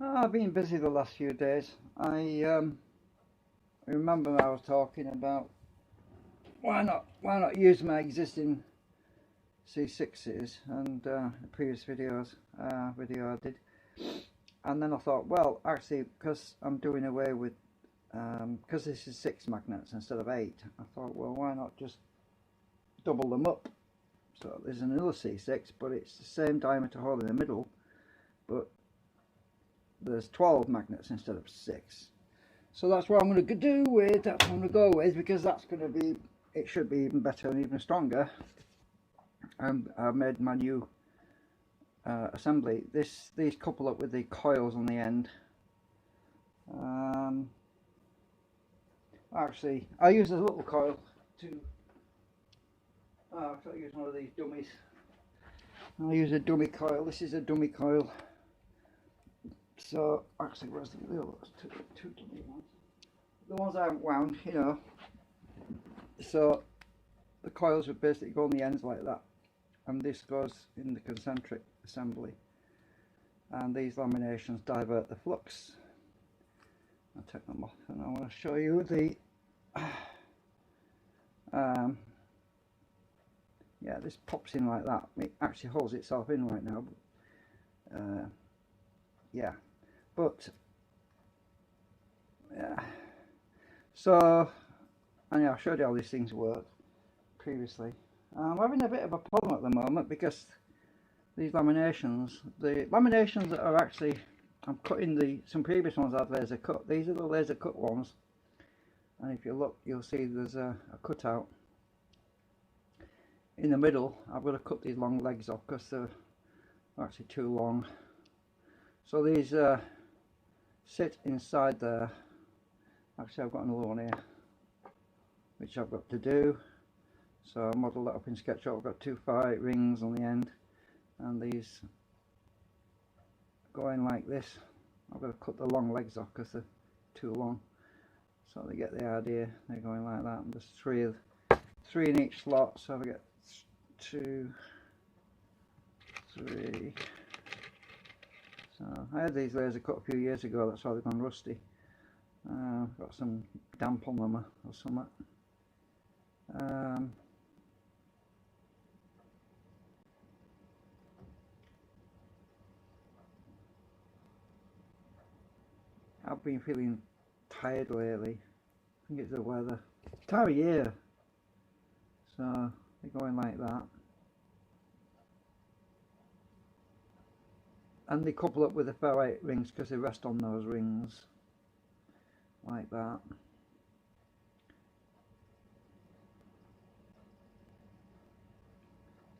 I've been busy the last few days. I remember I was talking about why not use my existing C6's and the previous video I did, and then I thought, well, actually, because I'm doing away with because this is 6 magnets instead of 8, I thought, well, why not just double them up? So there's another C6, but it's the same diameter hole in the middle, but there's 12 magnets instead of 6. So that's what I'm going to do with, that's what I'm going to go with, because that's going to be, it should be even better and even stronger. And I've made my new assembly. These couple up with the coils on the end. Actually, I use a little coil to, I use one of these dummies. I'll use a dummy coil. This is a dummy coil. So actually, where's the other two dummy ones? The ones I haven't wound, you know. So the coils would basically go on the ends like that, and this goes in the concentric assembly. And these laminations divert the flux. I'll take them off, and I want to show you the. Yeah, this pops in like that. It actually holds itself in right now. Yeah, but yeah. So, and yeah, I showed you how these things work previously. I'm having a bit of a problem at the moment because these laminations, the laminations that are actually, I'm cutting some previous ones I've laser cut. These are the laser cut ones, and if you look, you'll see there's a cutout in the middle. I've got to cut these long legs off because they're actually too long. So these sit inside there. Actually, I've got another one here which I've got to do. So I modelled that up in SketchUp. I've got 2 5 rings on the end, and these going like this. I've got to cut the long legs off because they're too long. So they get the idea. They're going like that, and there's three in each slot. So I get 2, 3. So I had these laser cut a few years ago. That's why they've gone rusty. Got some damp on them or something. I've been feeling tired lately. I think it's the weather. Time of year. So they're going like that. And they couple up with the ferrite rings because they rest on those rings. Like that.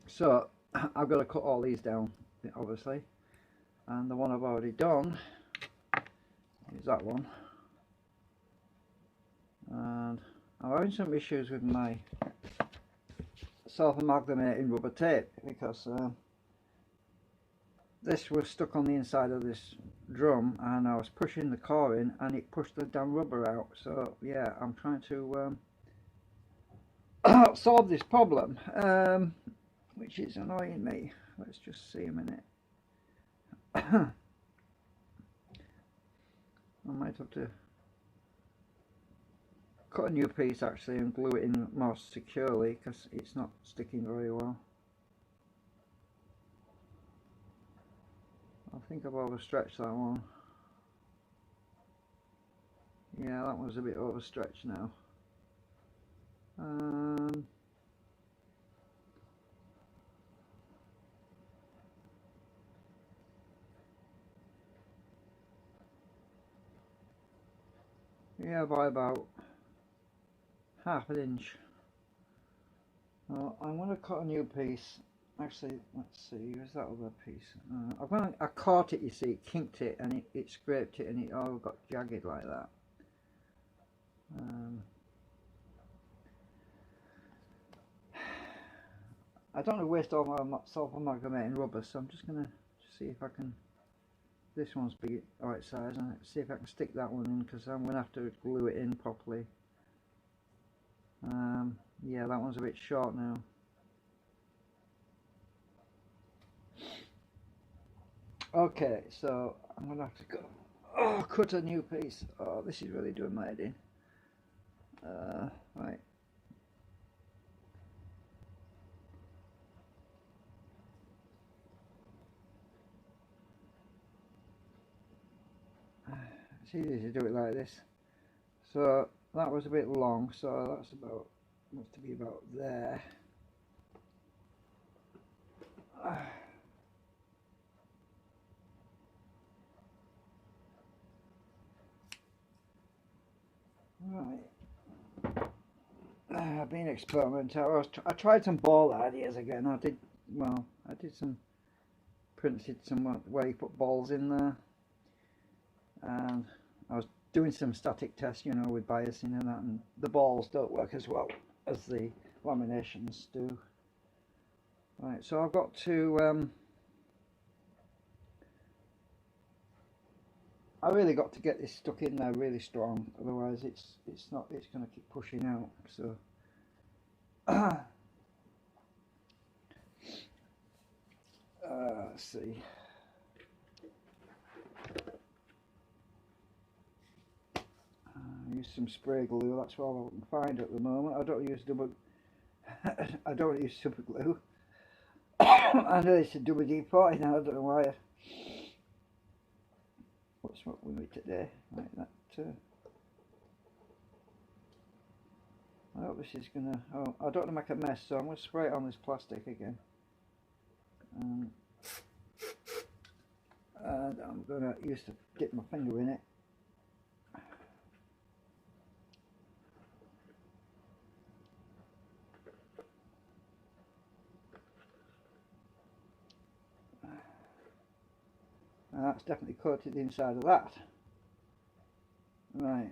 So I've got to cut all these down, obviously. And the one I've already done is that one. And I'm having some issues with my self-amalgamating rubber tape because this was stuck on the inside of this drum, and I was pushing the core in and it pushed the damn rubber out. So yeah, I'm trying to solve this problem, which is annoying me. Let's just see a minute. I might have to cut a new piece actually and glue it in more securely because it's not sticking very well. I think I've overstretched that one. Yeah, that one's a bit overstretched now. Yeah, by about ½ inch. I'm going to cut a new piece. Actually, let's see, where's that other piece? I caught it, you see, kinked it, and it scraped it, and it all got jagged like that. I don't want to waste all my self-amalgamating rubber, so I'm just going to see if I can. This one's big, right size, and see if I can stick that one in because I'm going to have to glue it in properly. Yeah, that one's a bit short now. Okay, so I'm gonna have to go. Oh, cut a new piece. Oh, this is really doing my head in. Right. It's easy to do it like this. So that was a bit long, so that's about, must to be about there. Right. I've been experimenting. I tried some ball ideas again. I did some, printed some where you put balls in there, and I was doing some static tests, you know, with biasing and that, and the balls don't work as well as the laminations do. Right, so I've got to, I really got to get this stuck in there really strong, otherwise it's going to keep pushing out. So let's see. Use some spray glue. That's all I can find at the moment. I don't use double. I don't use super glue. I know it's a WD-40 now. I don't know why. What's what we made today? Like that. I hope this is gonna. Oh, I don't want to make a mess, so I'm gonna spray it on this plastic again. And I'm gonna use to dip my finger in it. And that's definitely coated the inside of that. Right.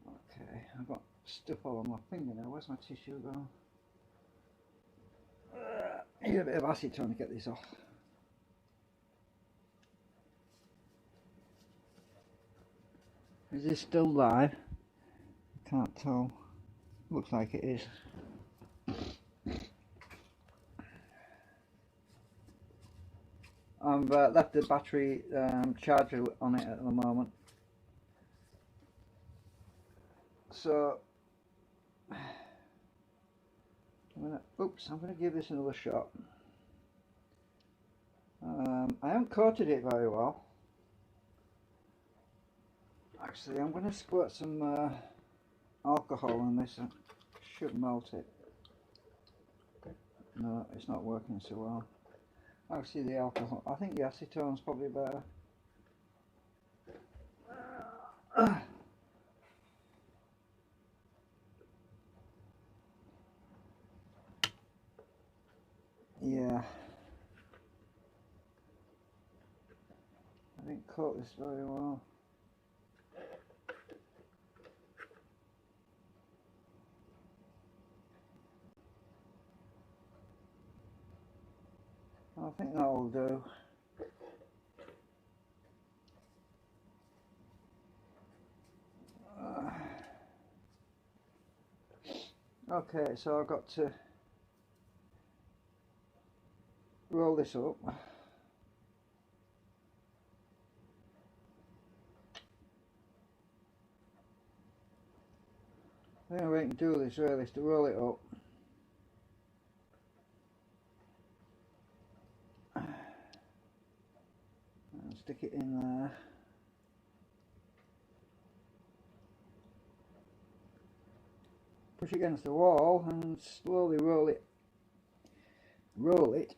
Okay, I've got stuff all on my finger now. Where's my tissue gone? Need a bit of acetone to get this off. Is this still live? Can't tell. Looks like it is. I've left the battery charger on it at the moment. So I'm gonna give this another shot. I haven't coated it very well. Actually, I'm gonna squirt some alcohol on this. It should melt it. No, it's not working so well. Actually, the alcohol. I think the acetone's probably better. Yeah. I didn't coat this very well. I think that will do. Okay, so I've got to roll this up. The only way I can do this really is to roll it up. And stick it in there. Push it against the wall and slowly roll it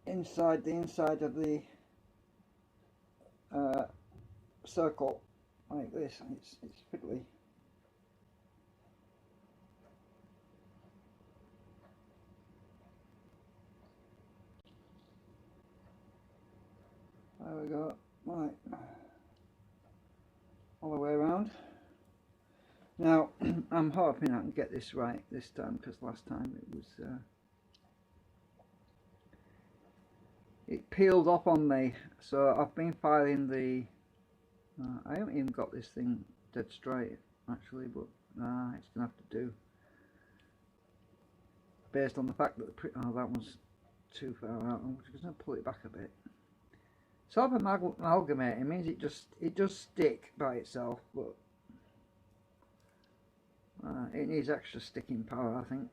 inside the inside of the circle like this. It's fiddly. There we go. Right, all the way around. Now I'm hoping I can get this right this time, because last time it peeled off on me. So I've been filing the I haven't even got this thing dead straight actually, but it's gonna have to do, based on the fact that that one's too far out. I'm just going to pull it back a bit. Self-amalgamating means it does stick by itself, but it needs extra sticking power, I think.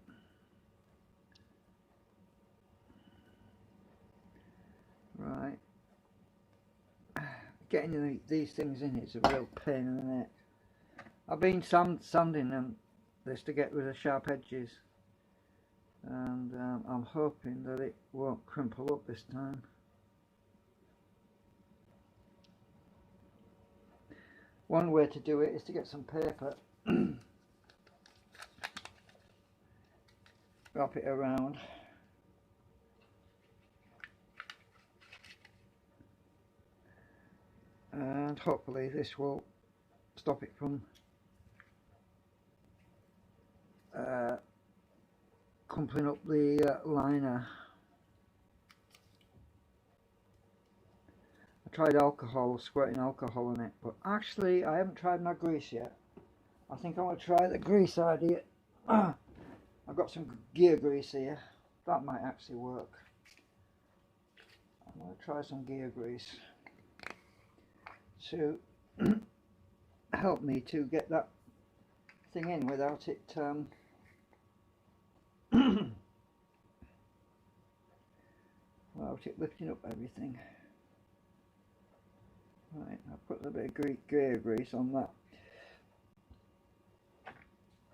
Right. Getting these things in is a real pain in the neck. I've been sanding this to get rid of sharp edges, and I'm hoping that it won't crumple up this time. One way to do it is to get some paper, wrap it around, and hopefully this will stop it from crumpling up the liner. I tried alcohol, squirting alcohol on it, but actually I haven't tried my grease yet. I think I want to try the grease idea. I've got some gear grease here. That might actually work. I'm going to try some gear grease to help me to get that thing in without it without it lifting up everything. Right, I'll put a bit of gear grease on that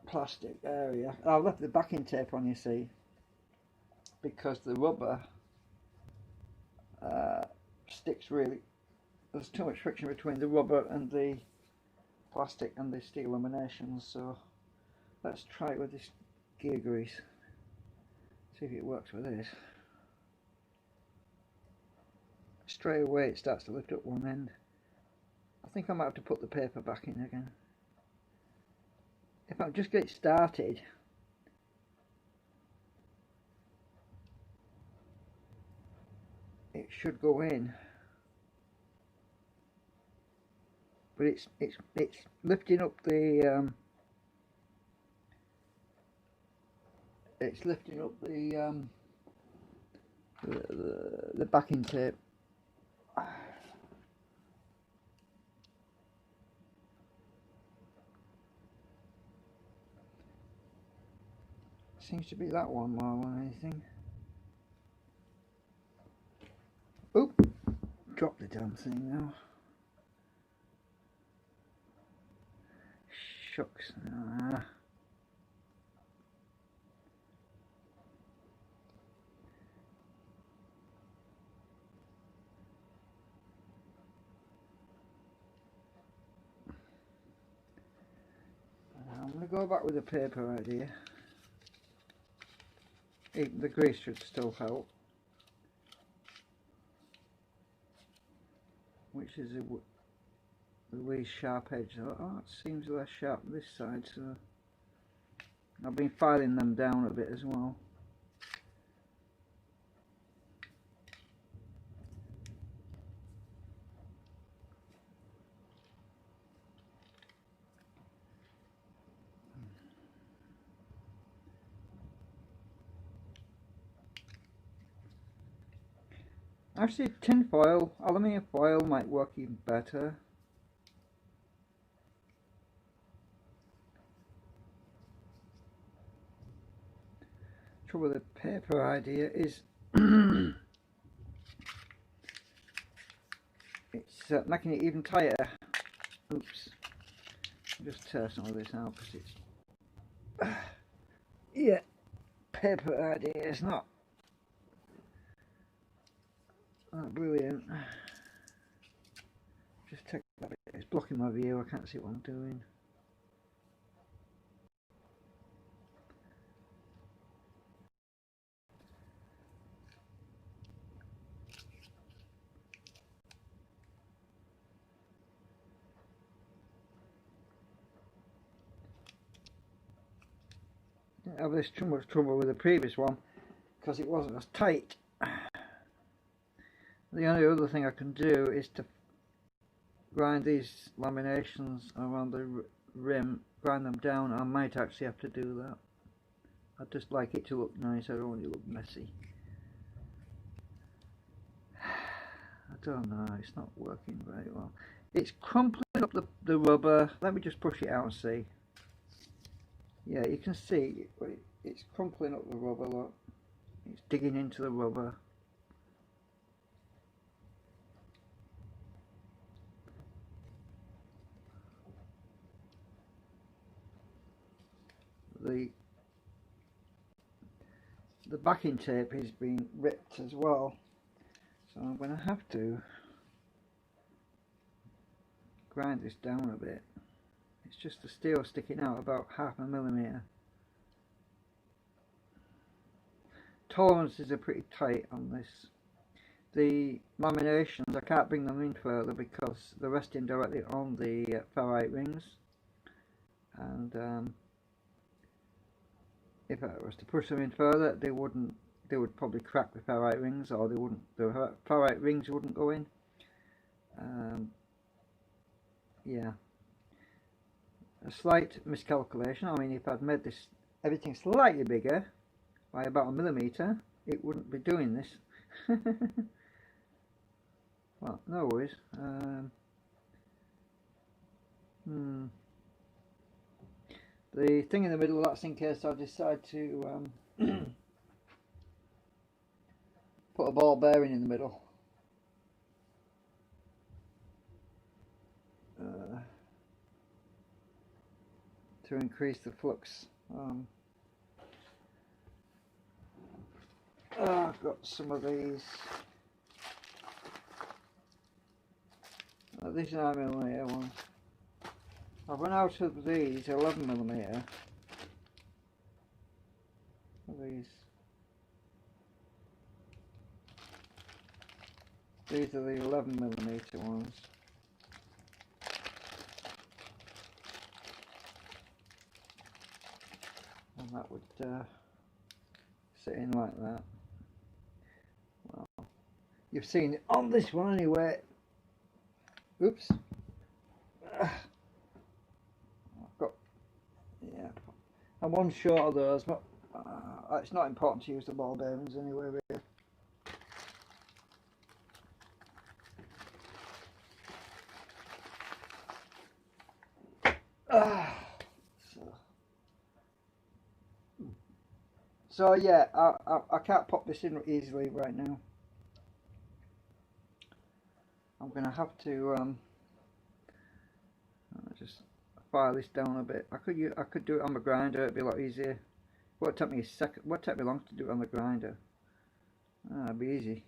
plastic area. I've left the backing tape on, you see, because the rubber sticks really. There's too much friction between the rubber and the plastic and the steel laminations, so let's try it with this gear grease. See if it works with this. Straight away it starts to lift up one end. I think I might have to put the paper back in again. If I just get it started, it should go in. But it's lifting up the the backing tape. Seems to be that one more than anything. Oop! Drop the damn thing now. Shucks. I'm going to go back with the paper idea. The grease should still help, which is the wee sharp edge. Oh, it seems less sharp this side, so I've been filing them down a bit as well. Actually, tin foil, aluminium foil might work even better. Trouble with the paper idea is it's making it even tighter. Oops. Just tear some of this out because it's yeah, paper idea is not brilliant. Just take that bit. It's blocking my view. I can't see what I'm doing. Didn't have this too much trouble with the previous one because it wasn't as tight. The only other thing I can do is to grind these laminations around the rim, grind them down. I might actually have to do that. I'd just like it to look nice, I don't want it to look messy. don't know, it's not working very well. It's crumpling up the rubber. Let me just push it out and see. Yeah, you can see it's crumpling up the rubber, look. It's digging into the rubber. The backing tape is being ripped as well, so I'm going to have to grind this down a bit. It's just the steel sticking out about 0.5 millimeter. Tolerances are pretty tight on this. The laminations, I can't bring them in further because they're resting directly on the ferrite rings, and if I was to push them in further, they would probably crack the ferrite rings, or the ferrite rings wouldn't go in. Yeah, a slight miscalculation. I mean, if I'd made this everything slightly bigger by about 1 millimeter, it wouldn't be doing this. Well, no worries. The thing in the middle, that's in case I decide to put a ball bearing in the middle. To increase the flux. I've got some of these. These 9mm ones. I've run out of these 11mm. These are the 11mm ones. And that would sit in like that. Well, you've seen it on this one anyway. Oops. I've got, yeah, I'm one short of those, but it's not important to use the ball bearings anyway, really. So yeah, I can't pop this in easily right now. I'm gonna have to just file this down a bit. I could do it on the grinder. It'd be a lot easier. It won't take me a second. Won't take me long to do it on the grinder. It'd be easy.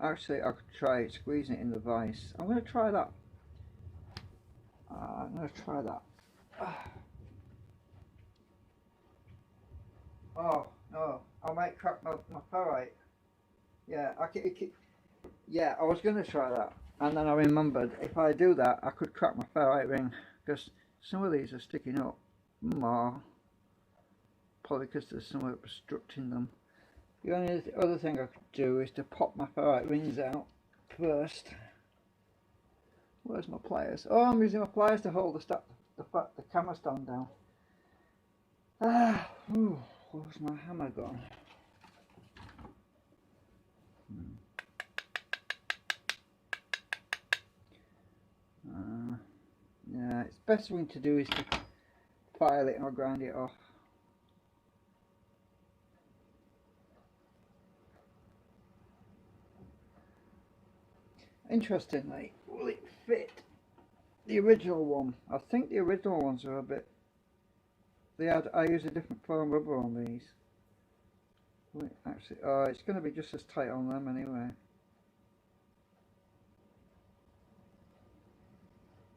Actually, I could try squeezing it in the vise. I'm gonna try that. I'm gonna try that. Oh no, I might crack my ferrite. Yeah, yeah, I was going to try that, and then I remembered if I do that, I could crack my ferrite ring, because some of these are sticking up more, probably because there's something obstructing them. The only other thing I could do is to pop my ferrite rings out first. Where's my pliers? Oh, I'm using my pliers to hold the camera stand down. Where's my hammer gone? Yeah, it's best thing to do is to file it or grind it off. Interestingly, will it fit the original one? I think the original ones are a bit. I use a different foam rubber on these. Wait, actually, it's going to be just as tight on them anyway.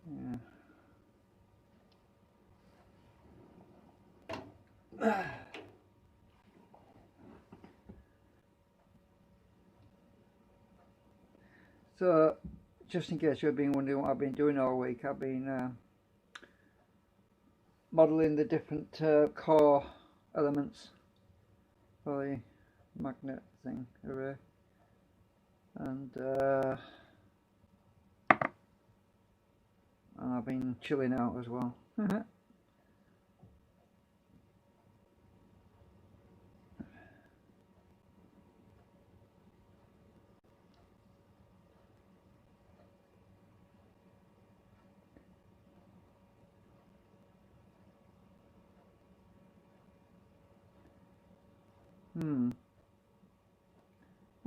Yeah. So, just in case you've been wondering what I've been doing all week, I've been modelling the different core elements for the magnet thing array, and I've been chilling out as well.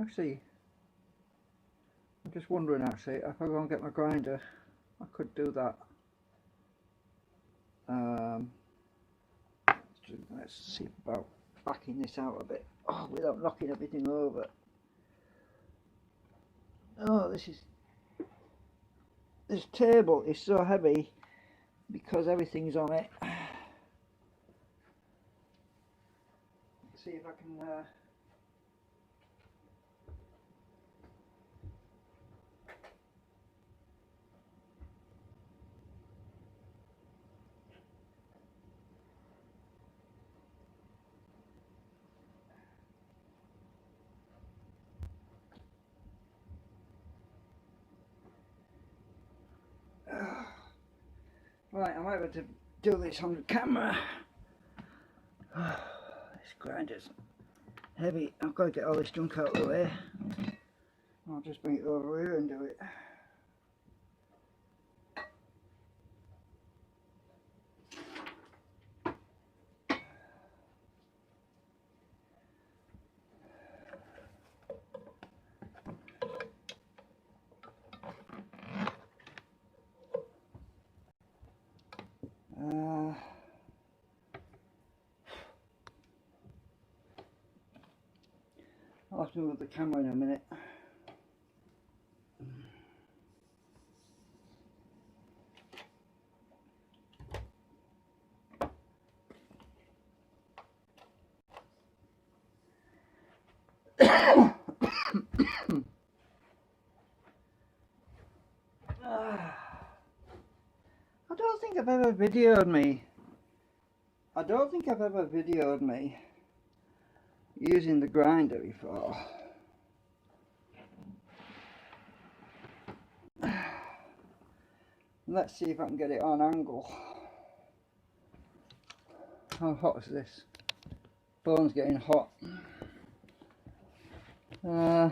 Actually, I'm just wondering actually, if I go and get my grinder, I could do that. Let's see about backing this out a bit, without knocking everything over. Oh, this table is so heavy because everything's on it. Let's see if I can right, I might have to do this on the camera. This grinder's heavy. I've got to get all this junk out of the way. I'll just bring it over here and do it. I'll have to move the camera in a minute. I don't think I've ever videoed me using the grinder before. Let's see if I can get it on angle. How hot is this? Phone's getting hot. I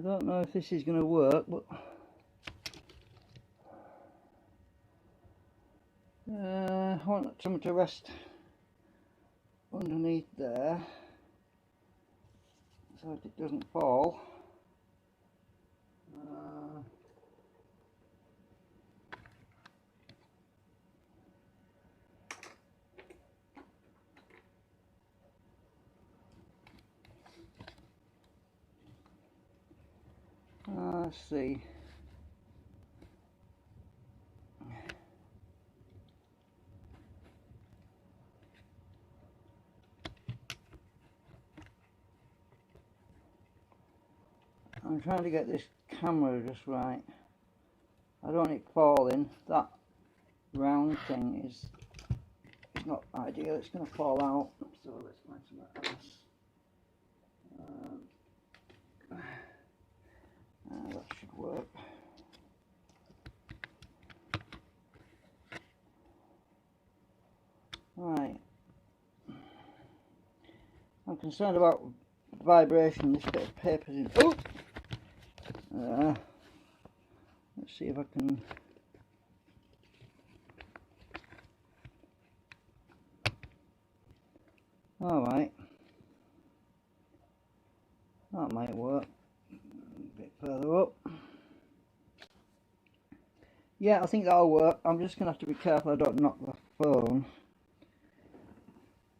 don't know if this is going to work, but I want something to rest underneath there so that it doesn't fall. Let's see. I'm trying to get this camera just right. I don't want it falling. That round thing is not ideal. It's going to fall out. So let's find something else. That should work. Right. I'm concerned about vibration. This bit of paper's in. Oh! Let's see if I can. Alright. That might work. A bit further up. Yeah, I think that'll work. I'm just going to have to be careful I don't knock the phone.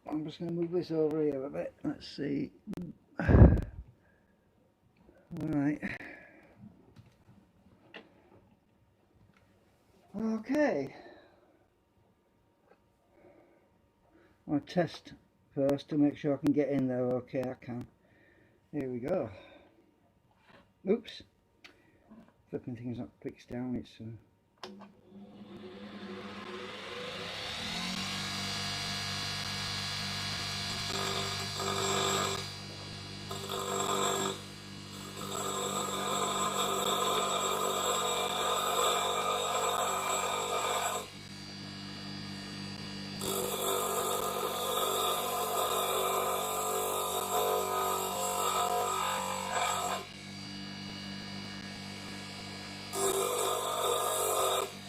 I'm just going to move this over here a bit. Let's see. Right. Okay. I'll test first to make sure I can get in there. Okay, I can. Here we go. Oops. Flipping things not fixed down. It's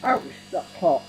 ouch, that's hot.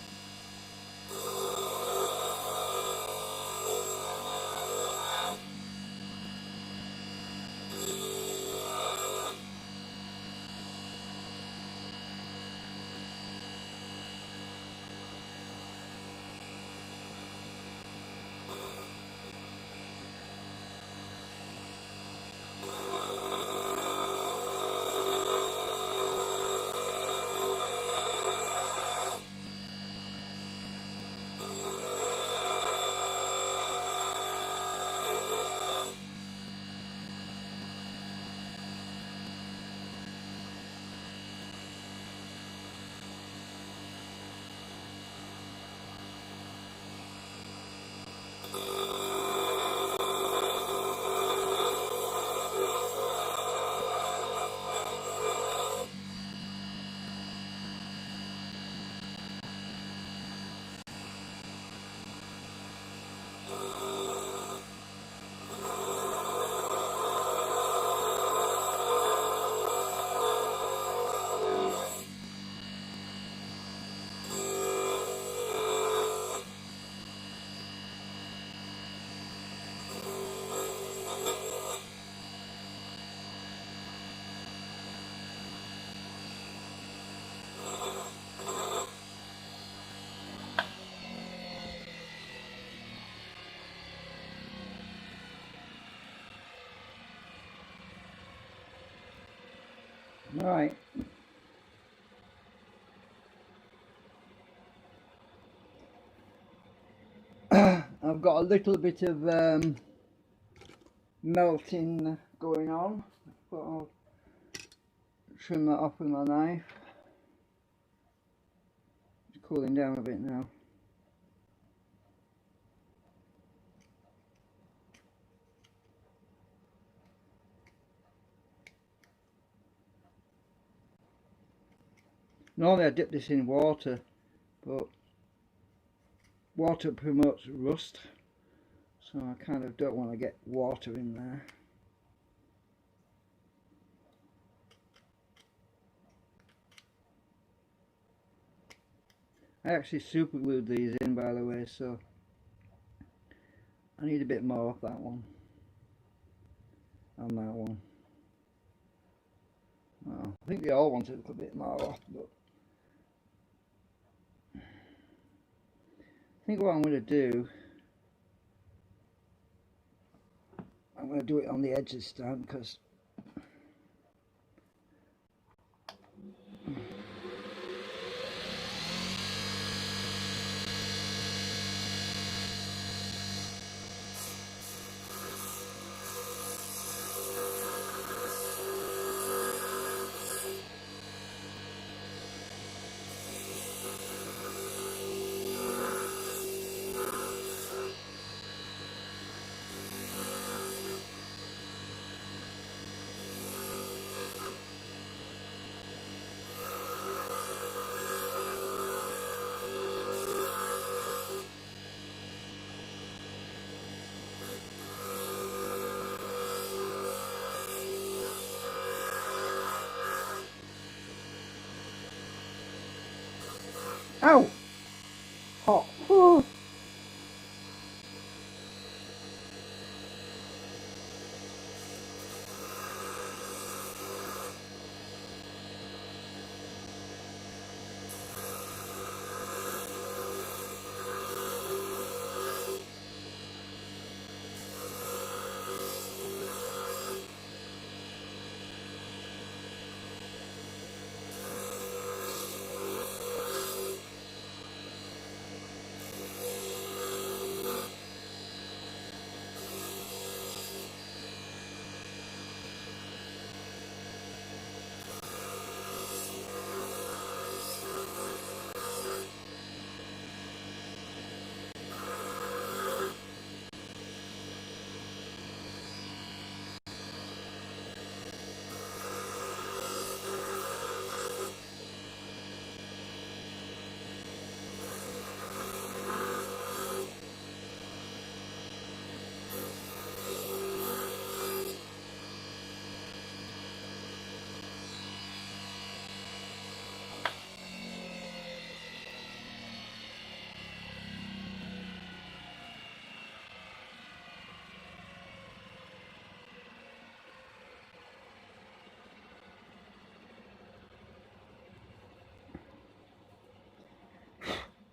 Right. I've got a little bit of melting going on, but I'll trim that off with my knife. It's cooling down a bit now. Normally I dip this in water, but water promotes rust, so I kind of don't want to get water in there. I actually super glued these in, by the way, so I need a bit more of that one and that one. Well, I think they all want a little bit more off, but I think what I'm going to do, I'm going to do it on the edge this time, because ow! Hot. Whew.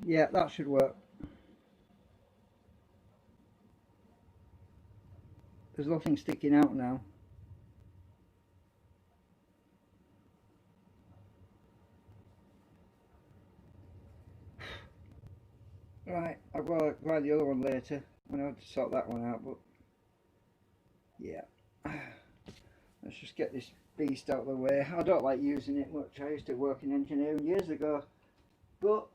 Yeah, that should work. There's nothing sticking out now. Right, I've got to grind the other one later. I'm going to have to sort that one out, but yeah. Let's just get this beast out of the way. I don't like using it much. I used to work in engineering years ago, but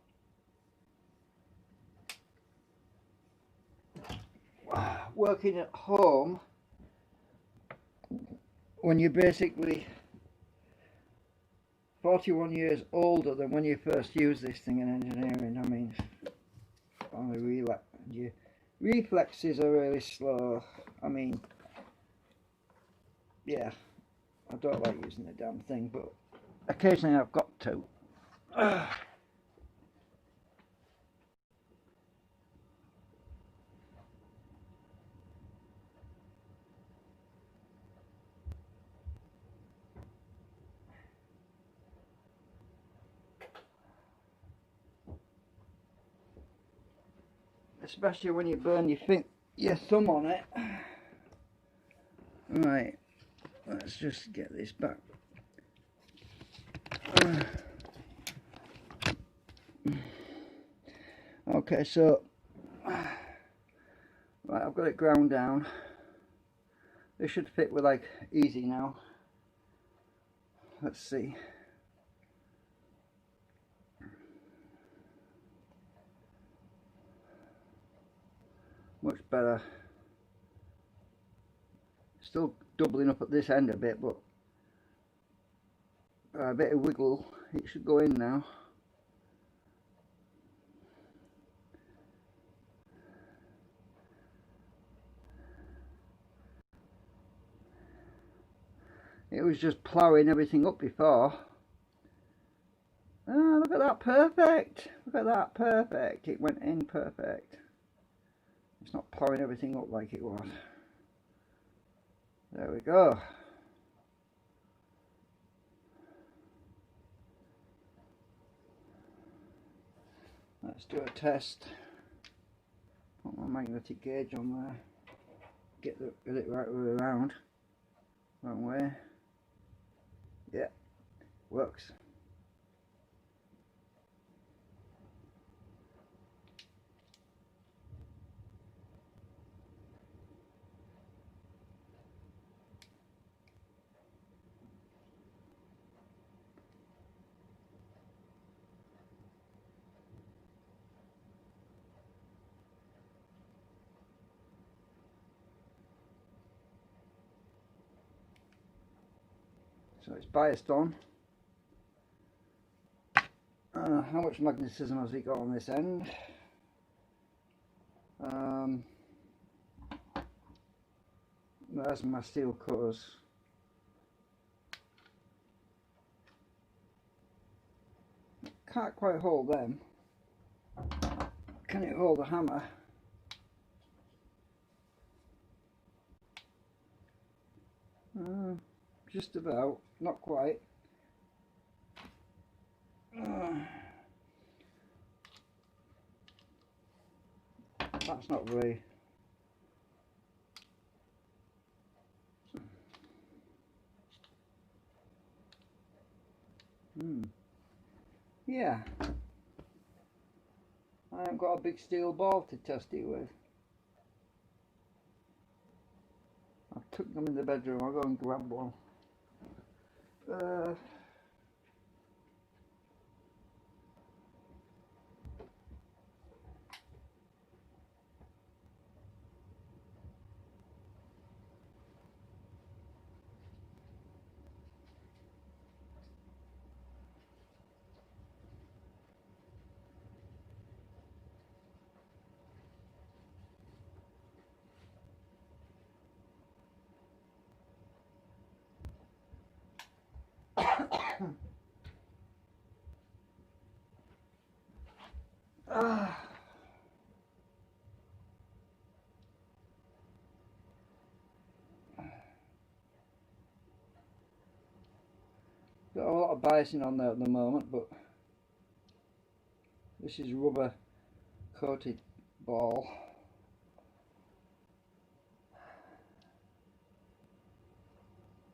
working at home, when you're basically 41 years older than when you first used this thing in engineering, I mean, your reflexes are really slow. I mean, yeah, I don't like using the damn thing, but occasionally I've got to. Especially when you burn your thumb on it. Right, let's just get this back Okay, so right, I've got it ground down. This should fit with like easy now. Let's see. Much better. Still doubling up at this end a bit, but a bit of wiggle. It should go in now. It was just ploughing everything up before. Ah, look at that, perfect. Look at that, perfect. It went in perfect. It's not ploughing everything up like it was. There we go. Let's do a test. Put my magnetic gauge on there. Get it right way around. Wrong way. Yeah, works. So it's biased on. How much magnetism has it got on this end? There's my steel cutters. Can't quite hold them. Can it hold the hammer? Just about, not quite. That's not very. Yeah. I haven't got a big steel ball to test it with. I took them in the bedroom. I'll go and grab one. Got a lot of biasing on there at the moment, but this is rubber coated ball.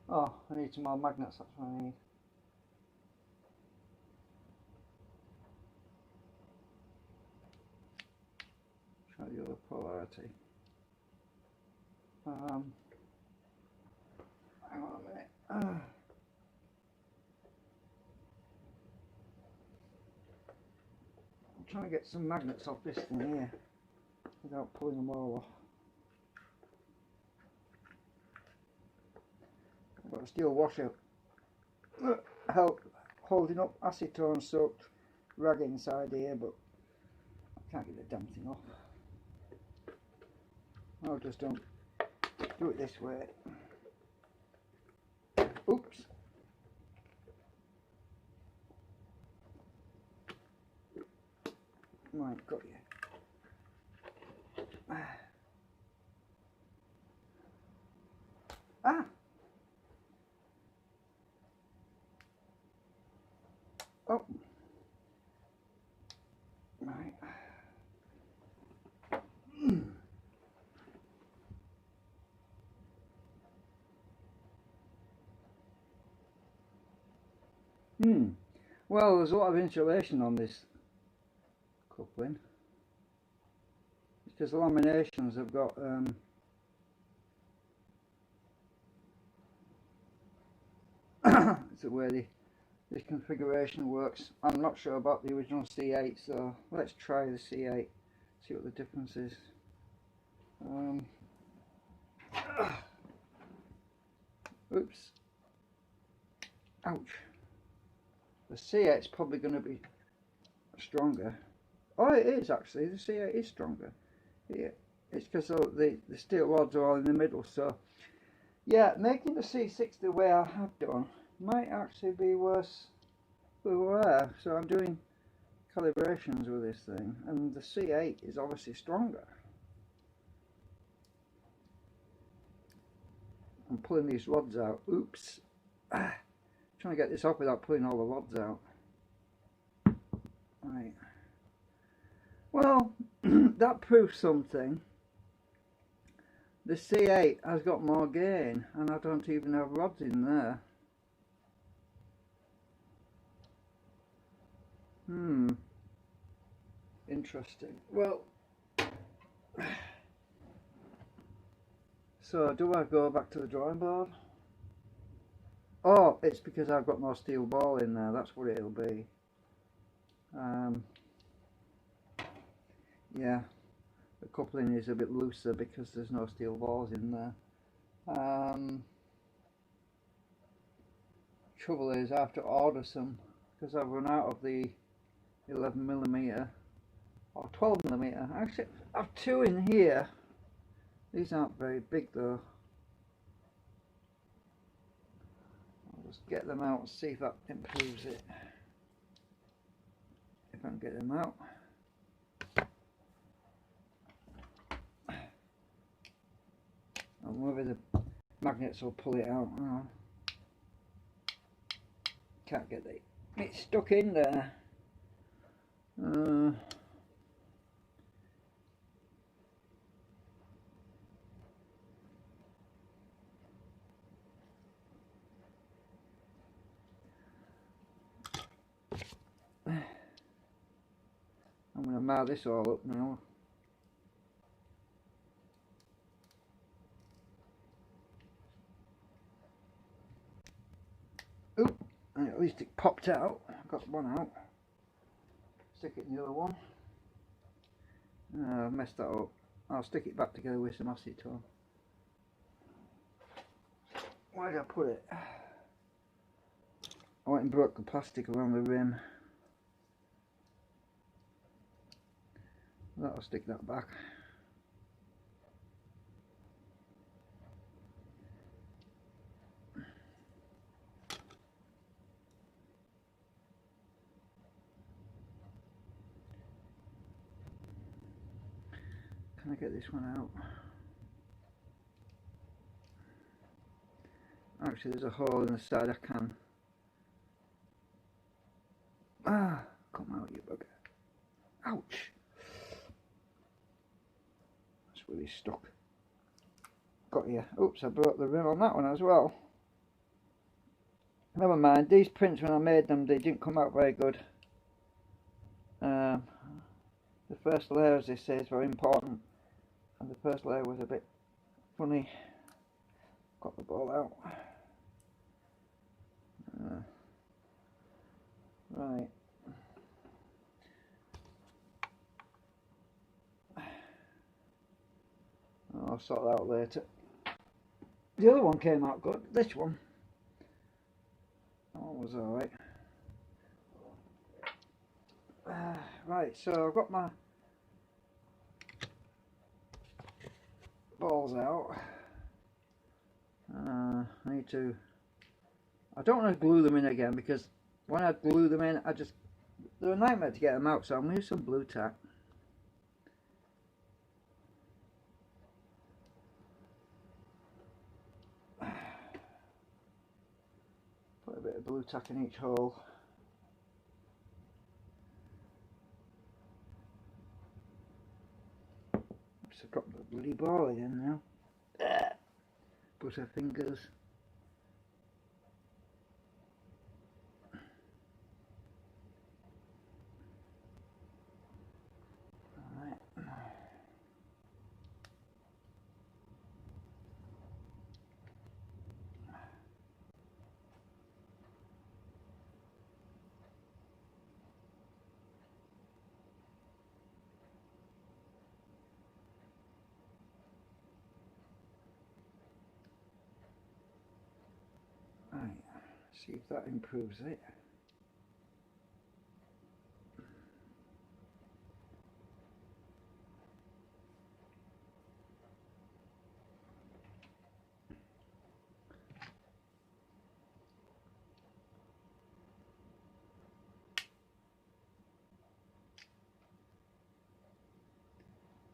Oh, I need some more magnets, that's what I need. Try the other polarity. Hang on a minute. I'm trying to get some magnets off this thing here without pulling them all off. I've got a steel washer holding up acetone soaked rag inside here, but I can't get the damn thing off. I'll just don't do it this way. Oops. Right, got you. Ah! Oh! Right. Well, there's a lot of insulation on this coupling. because the laminations have got it's the way this configuration works. I'm not sure about the original C8, so let's try the C8, see what the difference is. Oops. Ouch. The C8 is probably going to be stronger. Oh, it is actually. The C8 is stronger. Yeah, it's because the steel rods are all in the middle. So, yeah, making the C6 the way I have done might actually be worse than there. So I'm doing calibrations with this thing, and the C8 is obviously stronger. I'm pulling these rods out. Oops. Trying to get this off without pulling all the rods out. Right. Well, that proves something. The C8 has got more gain, and I don't even have rods in there. Interesting. Well, so do I go back to the drawing board? Oh, it's because I've got more steel ball in there. That's what it'll be. Yeah, the coupling is a bit looser because there's no steel balls in there. Trouble is I have to order some because I've run out of the 11mm or 12mm. Actually, I've two in here. These aren't very big though. I'll just get them out and see if that improves it. If I can get them out. And maybe the magnets will pull it out. Oh. Can't get it's stuck in there. I'm going to mar this all up now. Oop, and at least it popped out. I got one out. Stick it in the other one. I've messed that up. I'll stick it back together with some acetone. Where did I put it? I went and broke the plastic around the rim. That'll stick that back. Can I get this one out? Actually, there's a hole in the side I can. Ah, come out, you bugger. Ouch. That's really stuck. Got you. Oops, I broke the rim on that one as well. Never mind, these prints when I made them, they didn't come out very good. The first layer, as they say, is very important. And the first layer was a bit funny. Got the ball out. Right. I'll sort that out later. The other one came out good. This one. That one was alright. Right, so I've got my balls out. I need to. I don't want to glue them in again because when I glue them in, they're a nightmare to get them out. So I'm going to use some blue tack. Put a bit of blue tack in each hole. Oops, I've dropped the bloody ball again now. Butterfingers. See if that improves it.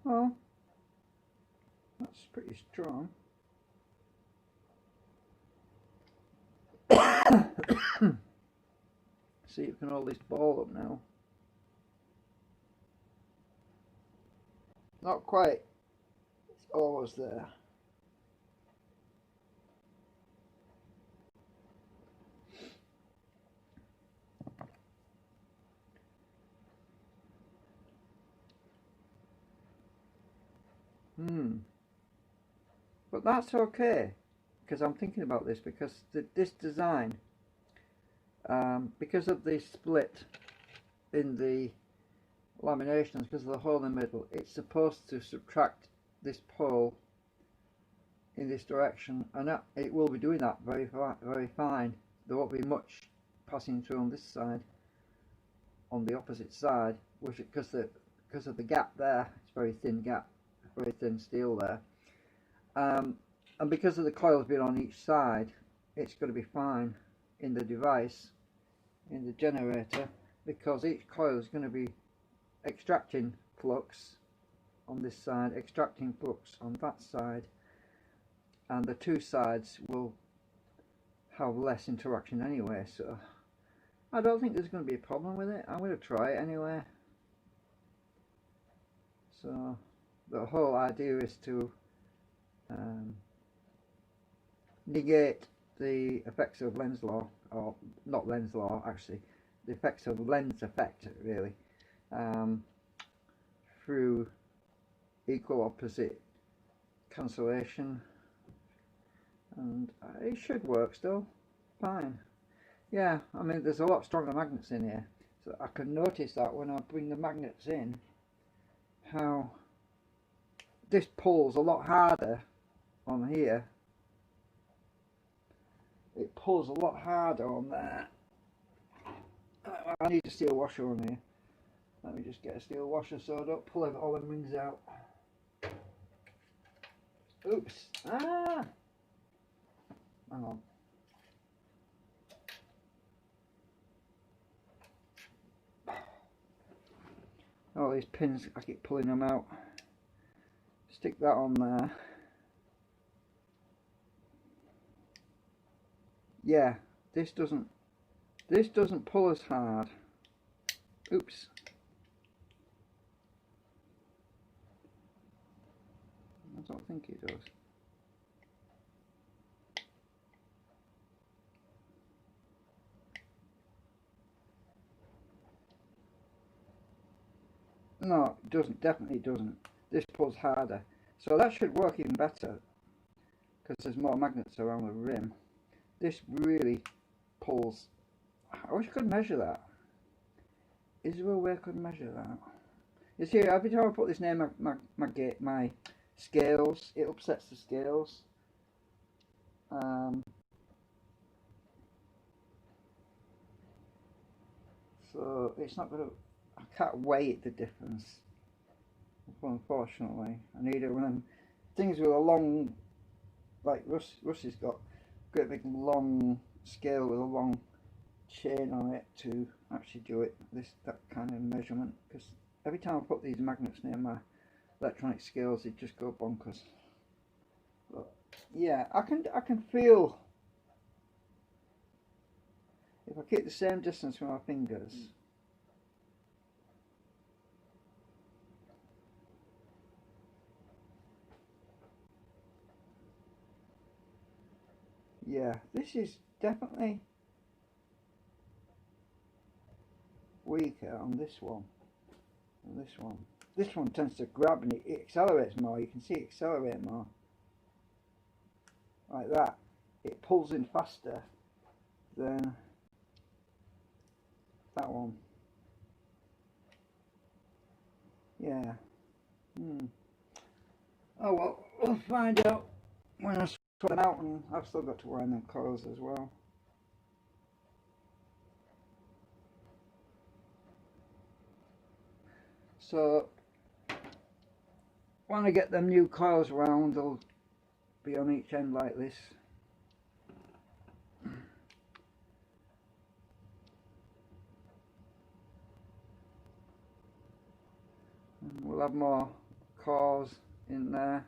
Well, that's pretty strong. See if we can hold this ball up now. Not quite. It's almost there. But that's okay, because I'm thinking about this, because this design, because of the split in the laminations, because of the hole in the middle, it's supposed to subtract this pole in this direction, and that, it will be doing that very fine. There won't be much passing through on this side, on the opposite side, which because of the gap there, it's a very thin gap, very thin steel there, and because of the coils being on each side, it's going to be fine in the device, in the generator, because each coil is going to be extracting flux on this side, extracting flux on that side, and the two sides will have less interaction anyway, so I don't think there's going to be a problem with it. I'm going to try it anyway. So the whole idea is to negate the effects of lens law, or not lens law actually, the effects of lens effect really, through equal opposite cancellation, and it should work still fine. Yeah, I mean there's a lot stronger magnets in here, so I can notice that when I bring the magnets in, how this pulls a lot harder on here. It pulls a lot harder on there. I need a steel washer on here. Let me just get a steel washer so I don't pull all them rings out. Oops. Ah! Hang on. Oh, these pins, I keep pulling them out. Stick that on there. Yeah, this doesn't pull as hard. Oops. I don't think it does. No, it doesn't. Definitely doesn't. This pulls harder. So that should work even better, because there's more magnets around the rim. This really pulls. I wish I could measure that. Is there a way I could measure that? You see, every time I put this near my scales, it upsets the scales. So it's not going to. I can't weigh the difference. Unfortunately, I need one of them things with a long, like Rusty's got a great big long scale with a long chain on it to actually do it, that kind of measurement, because every time I put these magnets near my electronic scales, it just go bonkers. But yeah, I can feel, if I keep the same distance from my fingers, yeah, this is definitely weaker on this one than this one. This one tends to grab and it accelerates more. You can see it accelerate more. Like that. It pulls in faster than that one. Yeah. Oh well, we'll find out when I sort them out, and I've still got to wind them coils as well. So when I get them new coils round, they'll be on each end like this. And we'll have more cores in there.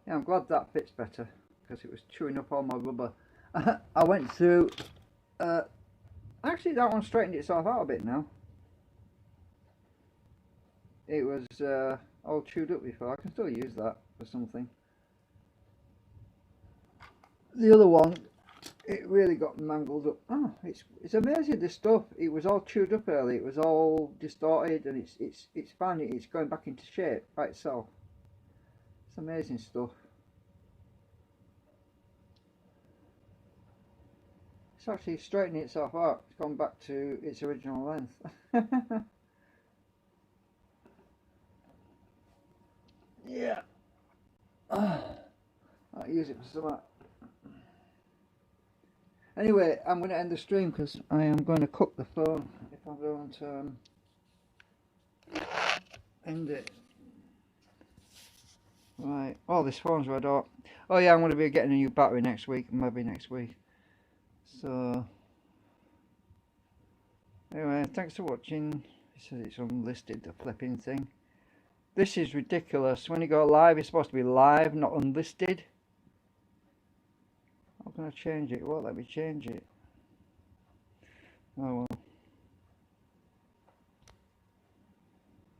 Yeah, I'm glad that fits better because it was chewing up all my rubber. I went through, actually that one straightened itself out a bit now. It was all chewed up before. I can still use that for something. The other one, it really got mangled up. Oh, it's amazing, this stuff. It was all chewed up early. It was all distorted, and it's fine. It's going back into shape by itself. It's amazing stuff. It's actually straightening itself out. It's gone back to its original length. Yeah. I'll use it for some. Anyway, I'm going to end the stream because I am going to cook the phone if I don't end it. Right. Oh, this phone's red hot. Oh yeah, I'm going to be getting a new battery next week, maybe next week. So anyway, thanks for watching. It says it's unlisted, the flipping thing. This is ridiculous. When you go live, it's supposed to be live, not unlisted. I'm going to change it. It won't let me change it. Oh well.